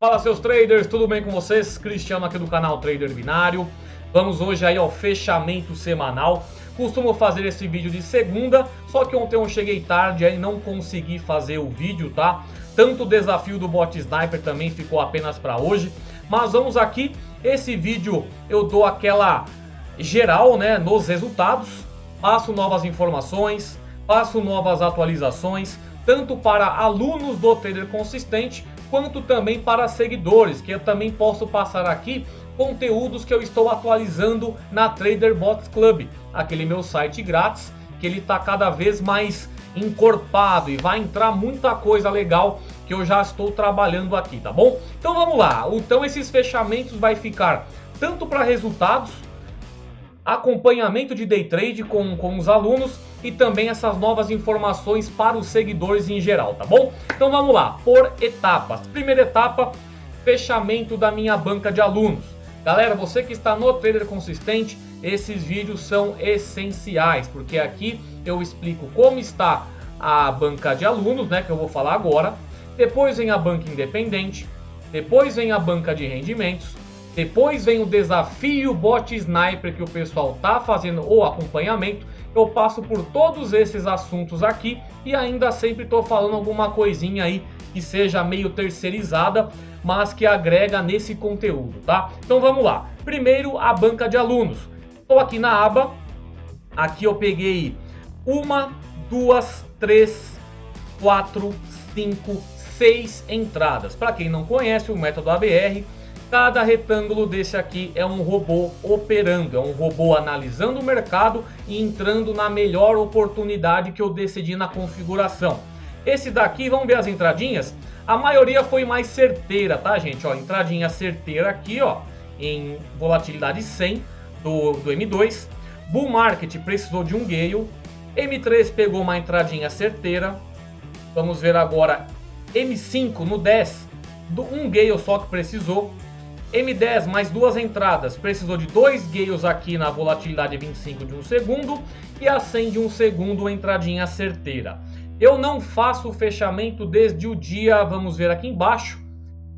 Fala seus traders, tudo bem com vocês? Cristiano aqui do canal Trader Binário. Vamos hoje aí ao fechamento semanal. Costumo fazer esse vídeo de segunda, só que ontem eu cheguei tarde aí não consegui fazer o vídeo, tá? Tanto o desafio do bot sniper também ficou apenas para hoje. Mas vamos aqui, esse vídeo eu dou aquela geral, né, nos resultados. Passo novas informações, passo novas atualizações, tanto para alunos do Trader Consistente, quanto também para seguidores, que eu também posso passar aqui conteúdos que eu estou atualizando na Trader Bots Club, aquele meu site grátis, que ele está cada vez mais encorpado e vai entrar muita coisa legal que eu já estou trabalhando aqui, tá bom? Então vamos lá, então esses fechamentos vai ficar tanto para resultados, acompanhamento de day trade com os alunos e também essas novas informações para os seguidores em geral, tá bom? Então vamos lá, por etapas. Primeira etapa, fechamento da minha banca de alunos. Galera, você que está no Trader Consistente, esses vídeos são essenciais, porque aqui eu explico como está a banca de alunos, né, que eu vou falar agora. Depois vem a banca independente, depois vem a banca de rendimentos, depois vem o desafio bot sniper que o pessoal tá fazendo, o acompanhamento. Eu passo por todos esses assuntos aqui e ainda sempre tô falando alguma coisinha aí que seja meio terceirizada, mas que agrega nesse conteúdo, tá? Então vamos lá. Primeiro, a banca de alunos. Estou aqui na aba, aqui eu peguei 1, 2, 3, 4, 5, 6 entradas. Para quem não conhece o método ABR, cada retângulo desse aqui é um robô operando, é um robô analisando o mercado e entrando na melhor oportunidade que eu decidi na configuração. Esse daqui, vamos ver as entradinhas? A maioria foi mais certeira, tá, gente? Ó, entradinha certeira aqui, ó, em volatilidade 100 do M2. Bull Market precisou de um gale. M3 pegou uma entradinha certeira. Vamos ver agora M5 no 10, um gale só que precisou. M10 mais duas entradas, precisou de 2 gales aqui na volatilidade 25 de 1 segundo e a 100 de 1 segundo, entradinha certeira. Eu não faço o fechamento desde o dia, vamos ver aqui embaixo,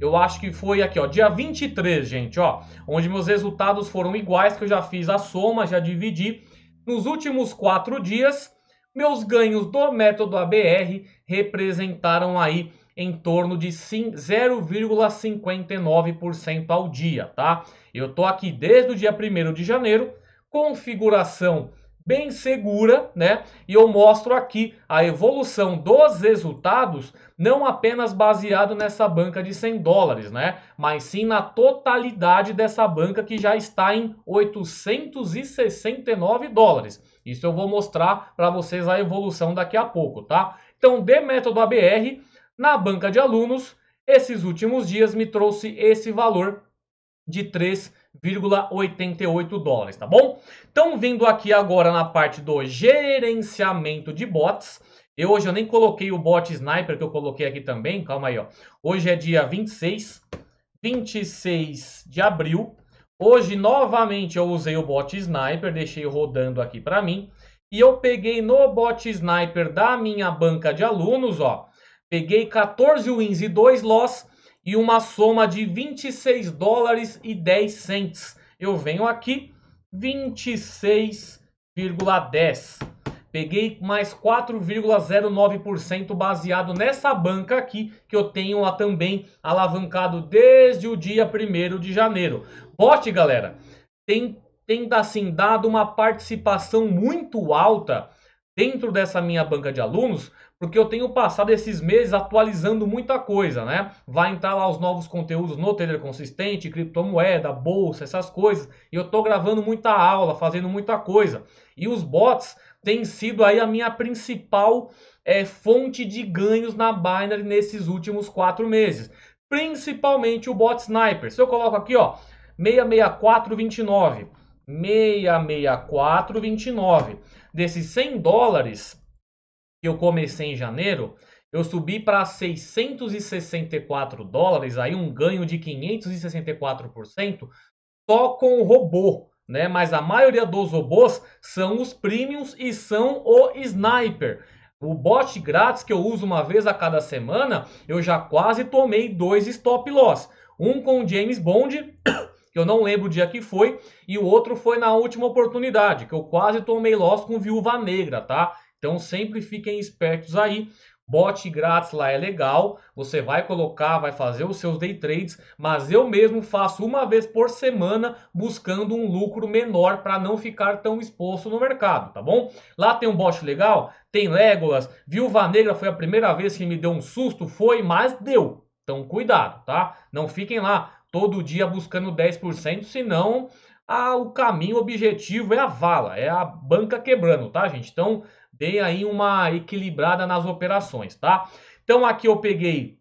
eu acho que foi aqui, ó, dia 23, gente, ó, onde meus resultados foram iguais, que eu já fiz a soma, já dividi. Nos últimos 4 dias, meus ganhos do método ABR representaram aí em torno de 0,59% ao dia, tá? Eu tô aqui desde o dia 1º de janeiro, configuração bem segura, né? E eu mostro aqui a evolução dos resultados, não apenas baseado nessa banca de $100, né? Mas sim na totalidade dessa banca que já está em $869. Isso eu vou mostrar para vocês a evolução daqui a pouco, tá? Então, de método ABR, na banca de alunos, esses últimos dias me trouxe esse valor de $3,88, tá bom? Então, vindo aqui agora na parte do gerenciamento de bots, hoje eu nem coloquei o bot sniper que eu coloquei aqui também, calma aí, ó. Hoje é dia 26 de abril. Hoje, novamente, eu usei o bot sniper, deixei rodando aqui para mim. E eu peguei no bot sniper da minha banca de alunos, ó. Peguei 14 wins e 2 loss e uma soma de $26,10. Eu venho aqui, 26,10. Peguei mais 4,09% baseado nessa banca aqui, que eu tenho também alavancado desde o dia 1º de janeiro. Bot, galera, tem assim, dado uma participação muito alta dentro dessa minha banca de alunos, porque eu tenho passado esses meses atualizando muita coisa, né? Vai entrar lá os novos conteúdos no Trader Consistente, criptomoeda, bolsa, essas coisas. E eu tô gravando muita aula, fazendo muita coisa. E os bots têm sido aí a minha principal fonte de ganhos na Binance nesses últimos 4 meses. Principalmente o bot Sniper. Se eu coloco aqui, ó, 664,29. 664,29. Desses $100 que eu comecei em janeiro, eu subi para $664, aí um ganho de 564% só com o robô, né? Mas a maioria dos robôs são os premiums e são o sniper. O bot grátis que eu uso uma vez a cada semana, eu já quase tomei 2 stop loss. Um com o James Bond, que eu não lembro o dia que foi, e o outro foi na última oportunidade, que eu quase tomei loss com Viúva Negra, tá? Então sempre fiquem espertos aí. Bot grátis lá é legal, você vai colocar, vai fazer os seus day trades, mas eu mesmo faço uma vez por semana buscando um lucro menor para não ficar tão exposto no mercado, tá bom? Lá tem um bot legal, tem Legolas, Viúva Negra foi a primeira vez que me deu um susto, foi, mas deu. Então cuidado, tá? Não fiquem lá todo dia buscando 10%, senão o caminho objetivo é a vala, é a banca quebrando, tá, gente? Então deem aí uma equilibrada nas operações, tá? Então aqui eu peguei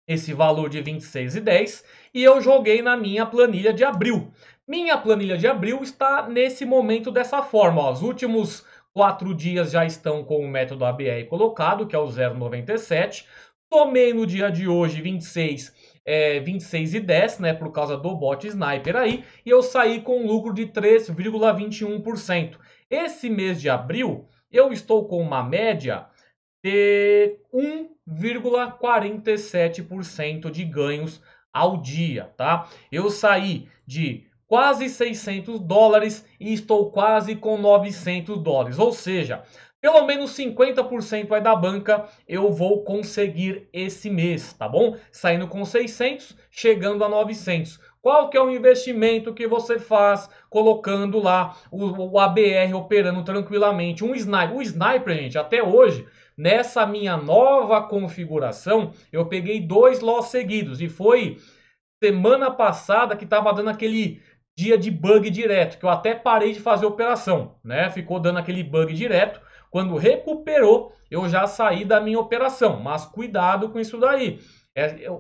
esse valor de 26,10 e eu joguei na minha planilha de abril. Minha planilha de abril está nesse momento dessa forma, ó. Os últimos 4 dias já estão com o método ABR colocado, que é o 0,97. Tomei no dia de hoje 26,10, né, por causa do bot sniper aí, e eu saí com um lucro de 3,21%. Esse mês de abril eu estou com uma média de 1,47% de ganhos ao dia, tá? Eu saí de quase 600 dólares e estou quase com 900 dólares, ou seja, pelo menos 50% aí da banca eu vou conseguir esse mês, tá bom? Saindo com 600, chegando a 900. Qual que é o investimento que você faz colocando lá o ABR operando tranquilamente? O sniper, gente, até hoje, nessa minha nova configuração, eu peguei 2 loss seguidos e foi semana passada que estava dando aquele dia de bug direto, que eu até parei de fazer operação, né? Ficou dando aquele bug direto. Quando recuperou, eu já saí da minha operação, mas cuidado com isso daí.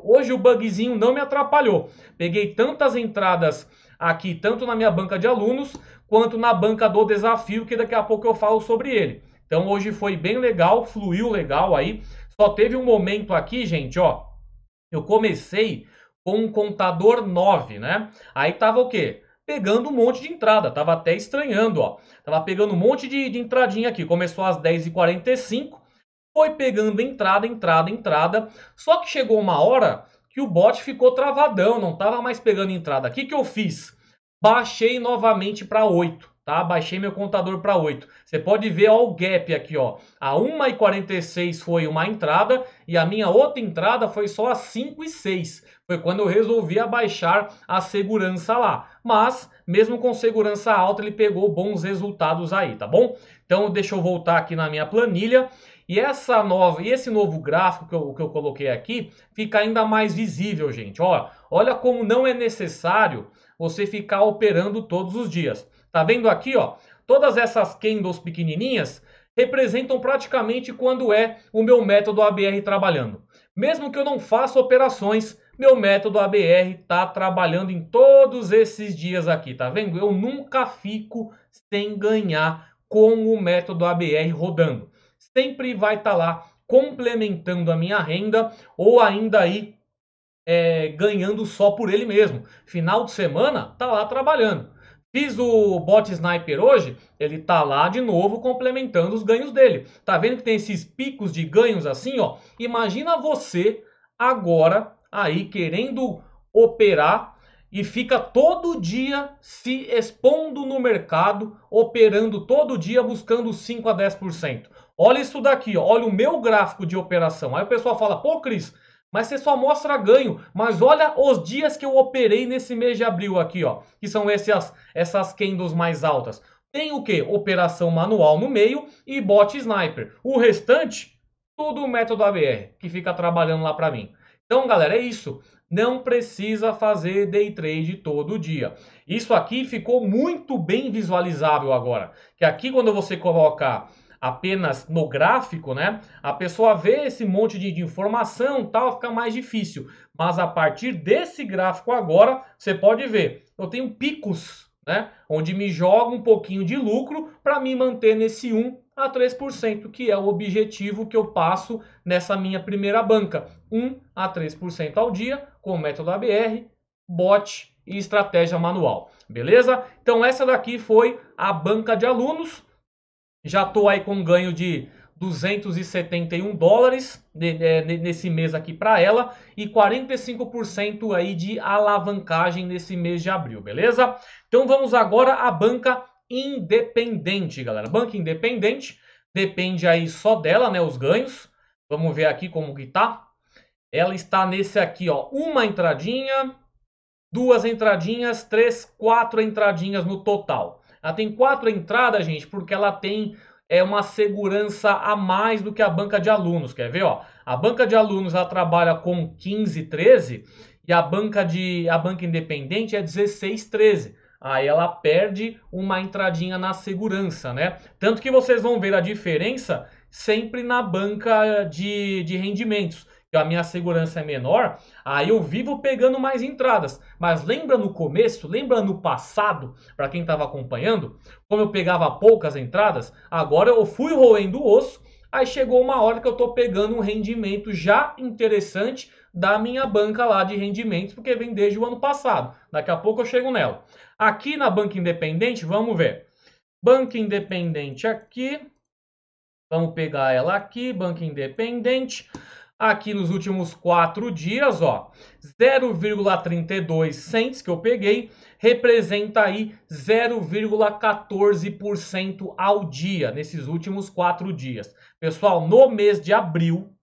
Hoje o bugzinho não me atrapalhou. Peguei tantas entradas aqui, tanto na minha banca de alunos, quanto na banca do desafio, que daqui a pouco eu falo sobre ele. Então hoje foi bem legal, fluiu legal aí. Só teve um momento aqui, gente, ó. Eu comecei com um contador 9, né? Aí tava o quê? Pegando um monte de entrada, tava até estranhando, ó. Tava pegando um monte de entradinha aqui. Começou às 10h45, foi pegando entrada. Só que chegou uma hora que o bot ficou travadão, não tava mais pegando entrada. O que eu fiz? Baixei novamente para 8, tá? Baixei meu contador para 8. Você pode ver ó, o gap aqui, ó. A 1h46 foi uma entrada e a minha outra entrada foi só a 5h06. Foi quando eu resolvi abaixar a segurança lá. Mas, mesmo com segurança alta, ele pegou bons resultados aí, tá bom? Então, deixa eu voltar aqui na minha planilha. E esse novo gráfico que eu coloquei aqui fica ainda mais visível, gente. Ó, olha como não é necessário você ficar operando todos os dias. Tá vendo aqui, ó? Todas essas candles pequenininhas representam praticamente quando é o meu método ABR trabalhando. Mesmo que eu não faça operações, meu método ABR tá trabalhando em todos esses dias aqui, tá vendo? Eu nunca fico sem ganhar com o método ABR rodando. Sempre vai estar lá complementando a minha renda ou ainda aí ganhando só por ele mesmo. Final de semana, tá lá trabalhando. Fiz o bot sniper hoje, ele tá lá de novo complementando os ganhos dele. Tá vendo que tem esses picos de ganhos assim, ó? Imagina você agora aí querendo operar e fica todo dia se expondo no mercado, operando todo dia buscando 5 a 10%. Olha isso daqui, ó. Olha o meu gráfico de operação. Aí o pessoal fala, pô Cris, mas você só mostra ganho. Mas olha os dias que eu operei nesse mês de abril aqui, ó. Que são essas candles mais altas. Tem o que? Operação manual no meio e bot sniper. O restante, tudo o método ABR, que fica trabalhando lá para mim. Então, galera, é isso. Não precisa fazer day trade todo dia. Isso aqui ficou muito bem visualizável agora. Que aqui quando você coloca apenas no gráfico, né? A pessoa vê esse monte de informação, tal, fica mais difícil. Mas a partir desse gráfico agora, você pode ver, eu tenho picos, né? Onde me joga um pouquinho de lucro para me manter nesse 1 a 3%, que é o objetivo que eu passo nessa minha primeira banca. 1 a 3% ao dia com o método ABR, bot e estratégia manual. Beleza? Então essa daqui foi a banca de alunos. Já estou aí com um ganho de 271 dólares nesse mês aqui para ela e 45% aí de alavancagem nesse mês de abril, beleza? Então vamos agora à banca independente, galera. Banca independente depende aí só dela, né, os ganhos. Vamos ver aqui como que tá. Ela está nesse aqui, ó, uma entradinha, duas entradinhas, três, quatro entradinhas no total. Ela tem 4 entradas, gente, porque ela tem uma segurança a mais do que a banca de alunos. Quer ver? Ó? A banca de alunos ela trabalha com 15, 13 e a banca independente é 16, 13. Aí ela perde uma entradinha na segurança, né? Tanto que vocês vão ver a diferença sempre na banca de rendimentos. Que a minha segurança é menor, aí eu vivo pegando mais entradas. Mas lembra no começo, lembra no passado, para quem estava acompanhando, como eu pegava poucas entradas? Agora eu fui roendo o osso, aí chegou uma hora que eu estou pegando um rendimento já interessante da minha banca lá de rendimentos, porque vem desde o ano passado. Daqui a pouco eu chego nela. Aqui na banca independente, vamos ver. Banca independente aqui. Vamos pegar ela aqui, banca independente. Aqui nos últimos 4 dias, ó, 0,32 cents que eu peguei, representa aí 0,14% ao dia, nesses últimos 4 dias. Pessoal, no mês de abril,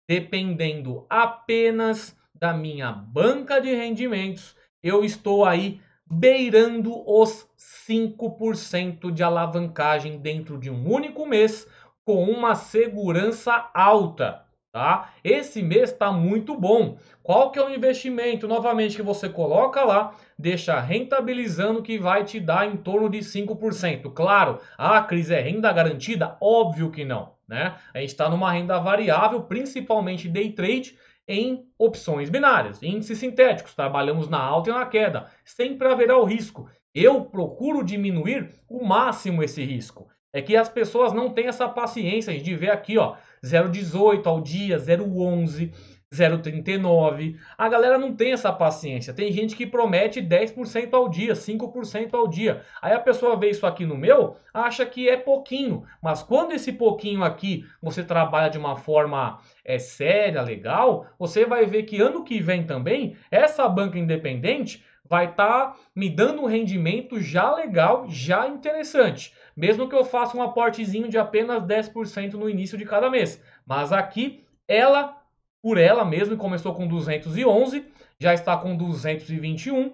dependendo apenas da minha banca de rendimentos, eu estou aí beirando os 5% de alavancagem dentro de um único mês, com uma segurança alta. Tá? Esse mês está muito bom. Qual que é o investimento, novamente, que você coloca lá, deixa rentabilizando, que vai te dar em torno de 5%. Claro, Cris, é renda garantida? Óbvio que não. Né? A gente está numa renda variável, principalmente day trade, em opções binárias, índices sintéticos. Trabalhamos na alta e na queda. Sempre haverá o risco. Eu procuro diminuir o máximo esse risco. É que as pessoas não têm essa paciência de ver aqui, ó, 0,18 ao dia, 0,11, 0,39. A galera não tem essa paciência. Tem gente que promete 10% ao dia, 5% ao dia. Aí a pessoa vê isso aqui no meu, acha que é pouquinho. Mas quando esse pouquinho aqui você trabalha de uma forma séria, legal, você vai ver que ano que vem também, essa banca independente vai estar me dando um rendimento já legal, já interessante. Mesmo que eu faça um aportezinho de apenas 10% no início de cada mês. Mas aqui, ela, por ela mesmo, começou com 211, já está com 221,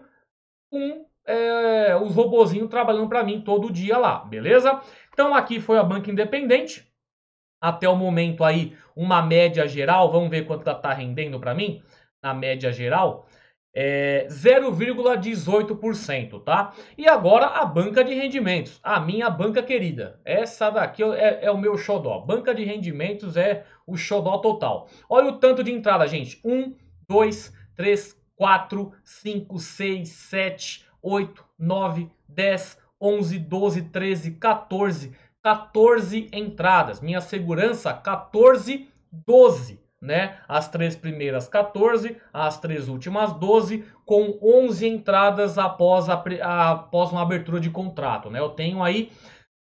com os robozinhos trabalhando para mim todo dia lá, beleza? Então aqui foi a banca independente. Até o momento aí, uma média geral, vamos ver quanto está rendendo para mim, na média geral. 0,18%, tá? E agora a banca de rendimentos, a minha banca querida. Essa daqui é o meu xodó. Banca de rendimentos é o xodó total. Olha o tanto de entrada, gente. 1, 2, 3, 4, 5, 6, 7, 8, 9, 10, 11, 12, 13, 14. 14 entradas. Minha segurança, 14, 12. Né? As 3 primeiras 14, as 3 últimas 12, com 11 entradas após uma abertura de contrato. Né? Eu tenho aí,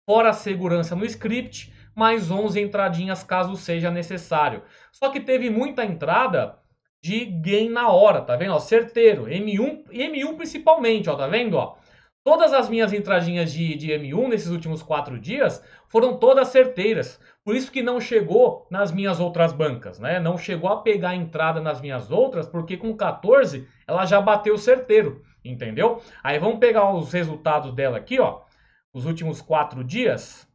fora a segurança no script, mais 11 entradinhas caso seja necessário. Só que teve muita entrada de gain na hora, tá vendo? Ó, certeiro, M1 e M1 principalmente, ó, tá vendo? Ó? Todas as minhas entradinhas de M1 nesses últimos 4 dias foram todas certeiras. Por isso que não chegou nas minhas outras bancas, né? Não chegou a pegar a entrada nas minhas outras, porque com 14 ela já bateu certeiro, entendeu? Aí vamos pegar os resultados dela aqui, ó. Os últimos 4 dias.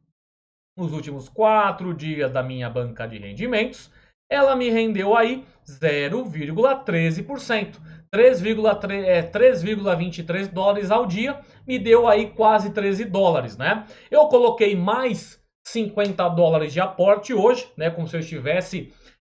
Os últimos 4 dias da minha banca de rendimentos, ela me rendeu aí 0,13%. 3,23 dólares ao dia, me deu aí quase 13 dólares, né? Eu coloquei mais 50 dólares de aporte hoje, né? Como se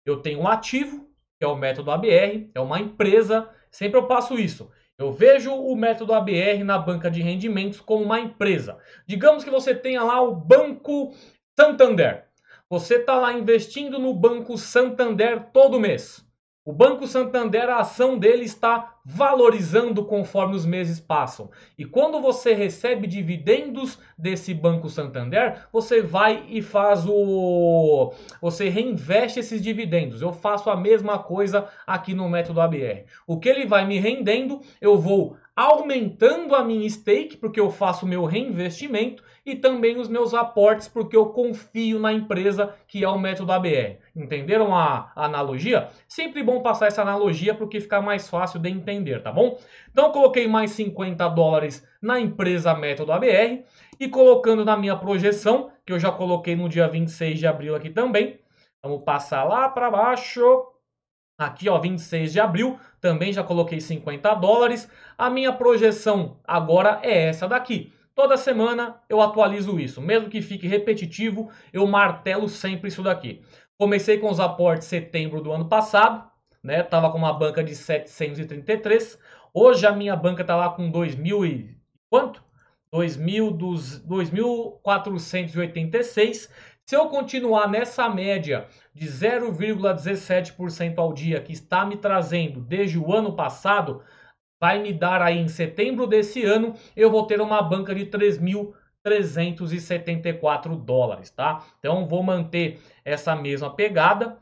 eu tenho um ativo, que é o método ABR, é uma empresa, sempre eu passo isso. Eu vejo o método ABR na banca de rendimentos como uma empresa. Digamos que você tenha lá o Banco Santander. Você está lá investindo no Banco Santander todo mês. O Banco Santander, a ação dele está valorizando conforme os meses passam. E quando você recebe dividendos desse Banco Santander, você vai e você reinveste esses dividendos. Eu faço a mesma coisa aqui no método ABR. O que ele vai me rendendo, eu vou aumentando a minha stake, porque eu faço o meu reinvestimento, e também os meus aportes, porque eu confio na empresa, que é o método ABR. Entenderam a analogia? Sempre bom passar essa analogia, porque fica mais fácil de entender, tá bom? Então eu coloquei mais 50 dólares na empresa método ABR, e colocando na minha projeção, que eu já coloquei no dia 26 de abril aqui também. Vamos passar lá para baixo. Aqui, ó, 26 de abril, também já coloquei 50 dólares. A minha projeção agora é essa daqui. Toda semana eu atualizo isso. Mesmo que fique repetitivo, eu martelo sempre isso daqui. Comecei com os aportes em setembro do ano passado, né? Tava com uma banca de 733. Hoje a minha banca tá lá com 2.000 e quanto? 2.486. Se eu continuar nessa média de 0,17% ao dia que está me trazendo desde o ano passado, vai me dar aí em setembro desse ano, eu vou ter uma banca de 3.374 dólares, tá? Então vou manter essa mesma pegada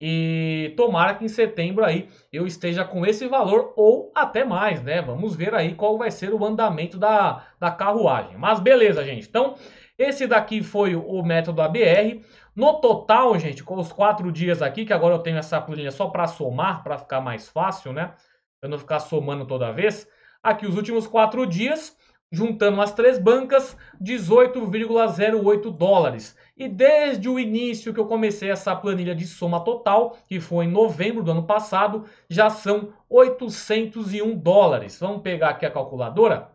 e tomara que em setembro aí eu esteja com esse valor ou até mais, né? Vamos ver aí qual vai ser o andamento da carruagem. Mas beleza, gente. Então esse daqui foi o método ABR. No total, gente, com os 4 dias aqui, que agora eu tenho essa planilha só para somar, para ficar mais fácil, né? Para não ficar somando toda vez. Aqui os últimos 4 dias, juntando as 3 bancas, 18,08 dólares. E desde o início que eu comecei essa planilha de soma total, que foi em novembro do ano passado, já são 801 dólares. Vamos pegar aqui a calculadora.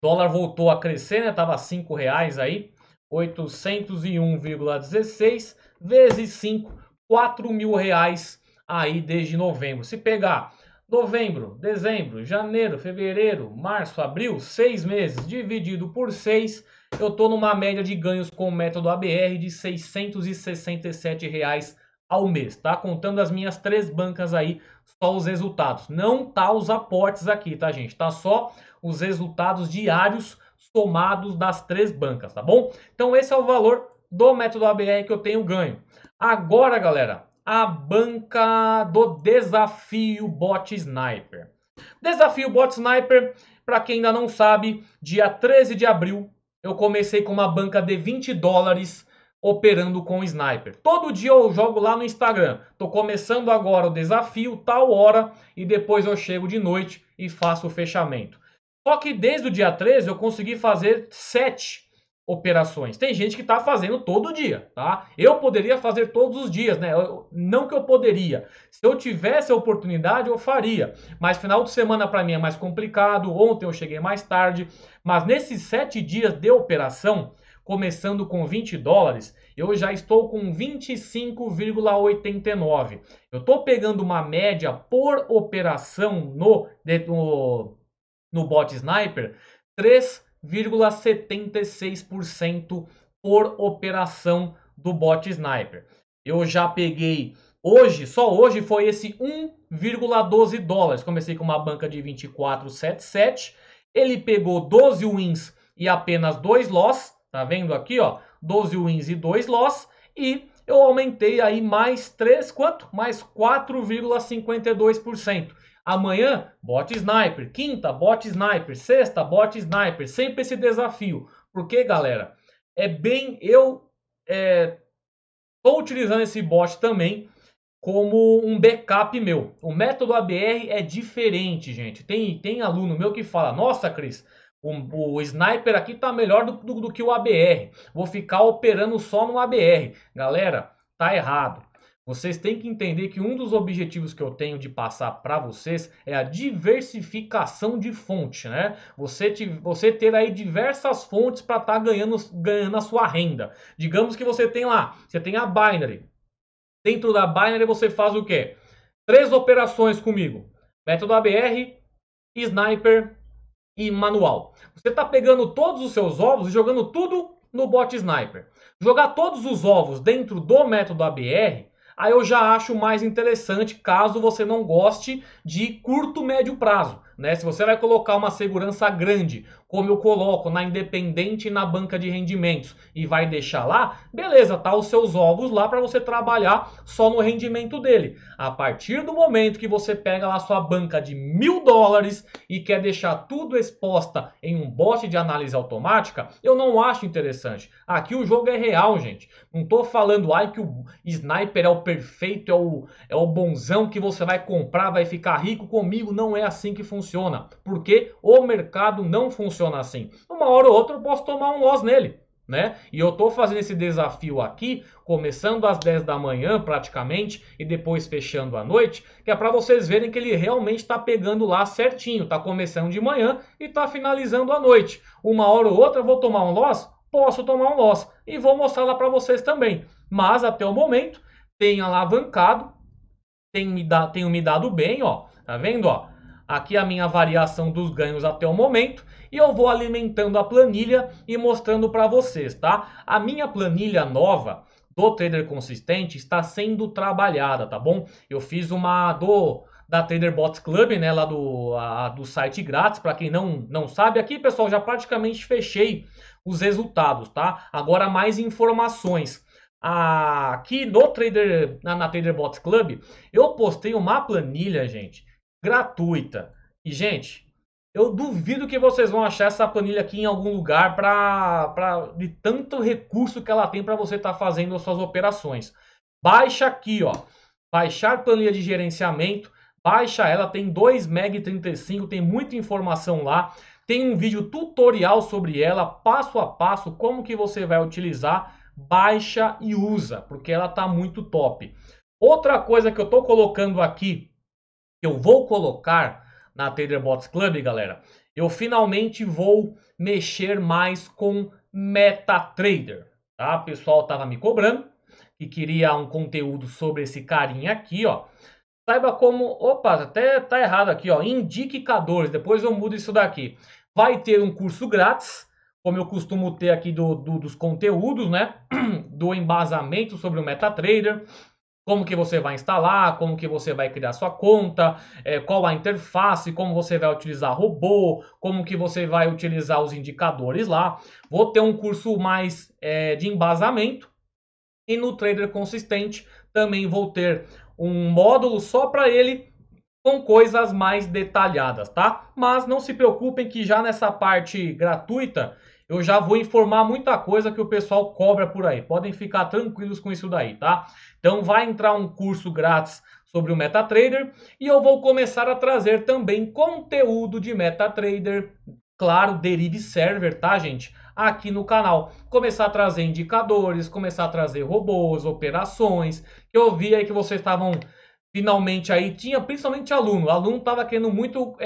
O dólar voltou a crescer, né? Tava R$5 aí. 801,16 vezes 5, R$4.000 aí desde novembro. Se pegar novembro, dezembro, janeiro, fevereiro, março, abril, 6 meses dividido por 6, eu estou numa média de ganhos com o método ABR de R$667 ao mês, tá? Contando as minhas 3 bancas aí, só os resultados. Não tá os aportes aqui, tá, gente? Tá só os resultados diários somados das 3 bancas, tá bom? Então esse é o valor do método ABR que eu tenho ganho. Agora, galera, a banca do Desafio Bot Sniper. Desafio Bot Sniper, para quem ainda não sabe, dia 13 de abril eu comecei com uma banca de 20 dólares operando com Sniper. Todo dia eu jogo lá no Instagram. Tô começando agora o desafio, tal hora, e depois eu chego de noite e faço o fechamento. Só que desde o dia 13 eu consegui fazer 7 operações. Tem gente que está fazendo todo dia, tá? Eu poderia fazer todos os dias, né? Não que eu poderia. Se eu tivesse a oportunidade, eu faria. Mas final de semana para mim é mais complicado. Ontem eu cheguei mais tarde. Mas nesses 7 dias de operação, começando com 20 dólares, eu já estou com 25,89. Eu estou pegando uma média por operação no Bot Sniper, 3,76% por operação do Bot Sniper. Eu já peguei hoje, só hoje foi esse 1,12 dólares. Comecei com uma banca de 24,77. Ele pegou 12 wins e apenas 2 loss. Tá vendo aqui, ó? 12 wins e 2 loss. E eu aumentei aí mais 3, quanto? Mais 4,52%. Amanhã, Bot Sniper. Quinta, Bot Sniper. Sexta, Bot Sniper. Sempre esse desafio. Porque, galera, eu estou utilizando esse bot também como um backup meu. O método ABR é diferente, gente. Tem aluno meu que fala, nossa, Cris, o Sniper aqui tá melhor do que o ABR. Vou ficar operando só no ABR. Galera, tá errado. Vocês têm que entender que um dos objetivos que eu tenho de passar para vocês é a diversificação de fonte, né? Você ter aí diversas fontes para estar ganhando a sua renda. Digamos que você tem lá, você tem a Binary. Dentro da Binary você faz o quê? 3 operações comigo. Método ABR, Sniper e manual. Você está pegando todos os seus ovos e jogando tudo no Bot Sniper. Jogar todos os ovos dentro do método ABR, aí eu já acho mais interessante caso você não goste de curto, médio prazo. Né? Se você vai colocar uma segurança grande, como eu coloco na Independente e na banca de rendimentos, e vai deixar lá, beleza, tá os seus ovos lá para você trabalhar só no rendimento dele. A partir do momento que você pega lá sua banca de $1.000 e quer deixar tudo exposta em um bot de análise automática, eu não acho interessante. Aqui o jogo é real, gente. Não tô falando ai que o sniper é o perfeito, é o bonzão que você vai comprar, vai ficar rico comigo. Não é assim que funciona. Porque o mercado não funciona assim. Uma hora ou outra eu posso tomar um loss nele. Né? E eu tô fazendo esse desafio aqui, começando às 10 da manhã praticamente, e depois fechando à noite, que é para vocês verem que ele realmente está pegando lá certinho, tá começando de manhã e tá finalizando à noite. Uma hora ou outra eu vou tomar um loss? Posso tomar um loss, e vou mostrar lá para vocês também. Mas até o momento, tenho alavancado, tenho me dado bem, ó, tá vendo, ó? Aqui a minha variação dos ganhos até o momento. E eu vou alimentando a planilha e mostrando para vocês, tá? A minha planilha nova do Trader Consistente está sendo trabalhada, tá bom? Eu fiz uma da Trader Bots Club, né? Lá do site grátis. Para quem não sabe, aqui, pessoal, já praticamente fechei os resultados, tá? Agora mais informações. Aqui no na Trader Bots Club, eu postei uma planilha, gente, gratuita. E, gente, eu duvido que vocês vão achar essa planilha aqui em algum lugar de tanto recurso que ela tem para você estar fazendo as suas operações. Baixa aqui, ó. Baixar planilha de gerenciamento. Baixa ela, tem 2,35 MB, tem muita informação lá. Tem um vídeo tutorial sobre ela, passo a passo, como que você vai utilizar. Baixa e usa, porque ela tá muito top. Outra coisa que eu tô colocando aqui, que eu vou colocar na Trader Bots Club, galera, eu finalmente vou mexer mais com MetaTrader, tá? O pessoal tava me cobrando que queria um conteúdo sobre esse carinha aqui, ó. Saiba como... Opa, até tá errado aqui, ó. Indicadores, depois eu mudo isso daqui. Vai ter um curso grátis, como eu costumo ter aqui dos conteúdos, né? Do embasamento sobre o MetaTrader. Como que você vai instalar, como que você vai criar sua conta, qual a interface, como você vai utilizar robô, como que você vai utilizar os indicadores lá. Vou ter um curso mais de embasamento. E no Trader Consistente também vou ter um módulo só para ele com coisas mais detalhadas, tá? Mas não se preocupem que já nessa parte gratuita eu já vou informar muita coisa que o pessoal cobra por aí. Podem ficar tranquilos com isso daí, tá? Então vai entrar um curso grátis sobre o MetaTrader e eu vou começar a trazer também conteúdo de MetaTrader, claro, Derive Server, tá, gente? Aqui no canal. Começar a trazer indicadores, começar a trazer robôs, operações, que eu vi aí que vocês estavam finalmente aí, tinha principalmente aluno. O aluno estava querendo muito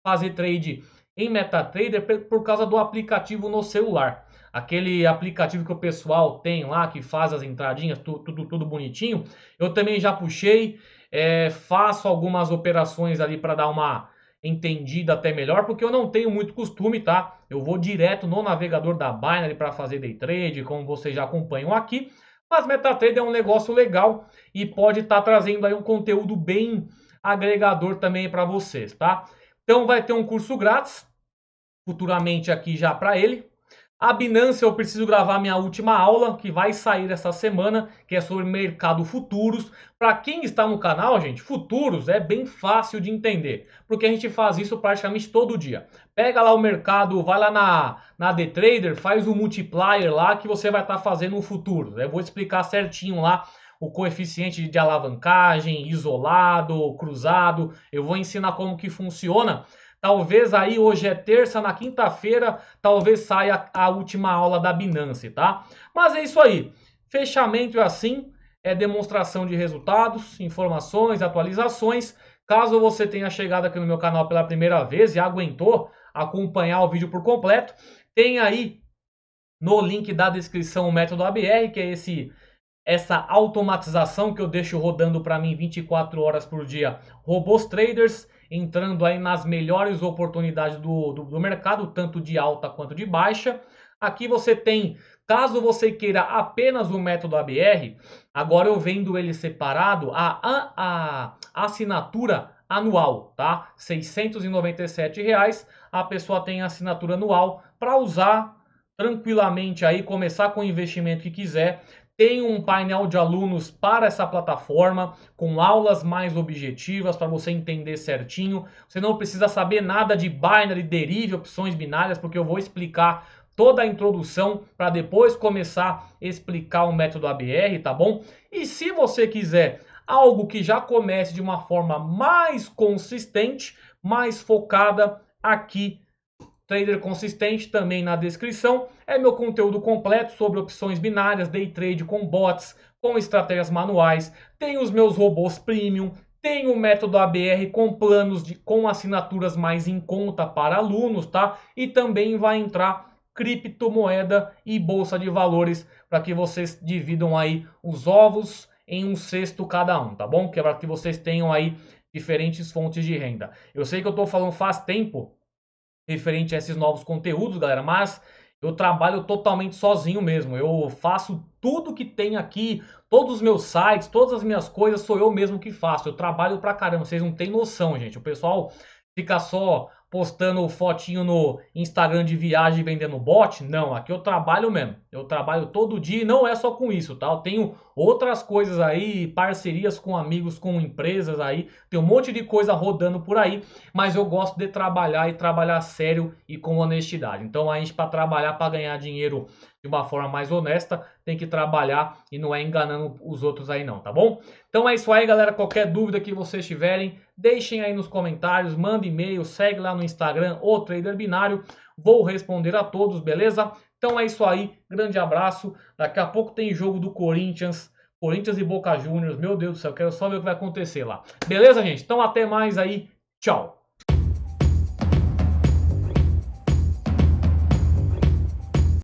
fazer trade em MetaTrader por causa do aplicativo no celular. Aquele aplicativo que o pessoal tem lá, que faz as entradinhas, tudo bonitinho. Eu também já puxei, faço algumas operações ali para dar uma entendida até melhor, porque eu não tenho muito costume, tá? Eu vou direto no navegador da Binance para fazer day trade, como vocês já acompanham aqui. Mas MetaTrader é um negócio legal e pode estar trazendo aí um conteúdo bem agregador também para vocês, tá? Então vai ter um curso grátis, futuramente aqui já para ele. A Binance eu preciso gravar minha última aula, que vai sair essa semana, que é sobre mercado futuros. Para quem está no canal, gente, futuros é bem fácil de entender, porque a gente faz isso praticamente todo dia. Pega lá o mercado, vai lá na DTrader, faz o multiplier lá que você vai estar fazendo o futuro. Eu vou explicar certinho lá o coeficiente de alavancagem, isolado, cruzado. Eu vou ensinar como que funciona. Talvez aí hoje é terça, na quinta-feira talvez saia a última aula da Binance, tá? Mas é isso aí. Fechamento é assim, é demonstração de resultados, informações, atualizações. Caso você tenha chegado aqui no meu canal pela primeira vez e aguentou acompanhar o vídeo por completo, tem aí no link da descrição o método ABR, que é essa automatização que eu deixo rodando para mim 24 horas por dia. Robôs traders entrando aí nas melhores oportunidades do mercado, tanto de alta quanto de baixa. Aqui você tem Caso você queira apenas o método ABR, agora eu vendo ele separado, a assinatura anual, tá? R$ 697, a pessoa tem a assinatura anual para usar tranquilamente aí, começar com o investimento que quiser. Tem um painel de alunos para essa plataforma, com aulas mais objetivas para você entender certinho. Você não precisa saber nada de binary, derive, opções binárias, porque eu vou explicar toda a introdução para depois começar a explicar o método ABR, tá bom? E se você quiser algo que já comece de uma forma mais consistente, mais focada, aqui Trader Consistente também na descrição. É meu conteúdo completo sobre opções binárias, day trade com bots, com estratégias manuais. Tem os meus robôs premium, tem o método ABR com planos com assinaturas mais em conta para alunos, tá? E também vai entrar criptomoeda e bolsa de valores para que vocês dividam aí os ovos em um cesto cada um, tá bom? Que é para que vocês tenham aí diferentes fontes de renda. Eu sei que eu estou falando faz tempo referente a esses novos conteúdos, galera, mas eu trabalho totalmente sozinho mesmo. Eu faço tudo que tem aqui, todos os meus sites, todas as minhas coisas, sou eu mesmo que faço. Eu trabalho pra caramba, vocês não têm noção, gente. O pessoal fica só postando fotinho no Instagram de viagem vendendo bot. Não, aqui eu trabalho mesmo. Eu trabalho todo dia e não é só com isso, tá? Eu tenho outras coisas aí, parcerias com amigos, com empresas aí. Tem um monte de coisa rodando por aí, mas eu gosto de trabalhar e trabalhar sério e com honestidade. Então a gente, para trabalhar, para ganhar dinheiro de uma forma mais honesta, tem que trabalhar e não é enganando os outros aí não, tá bom? Então é isso aí, galera. Qualquer dúvida que vocês tiverem, deixem aí nos comentários, manda e-mail, segue lá no Instagram, o Trader Binário. Vou responder a todos, beleza? Então é isso aí, grande abraço. Daqui a pouco tem jogo do Corinthians e Boca Juniors. Meu Deus do céu, quero só ver o que vai acontecer lá. Beleza, gente? Então até mais aí. Tchau.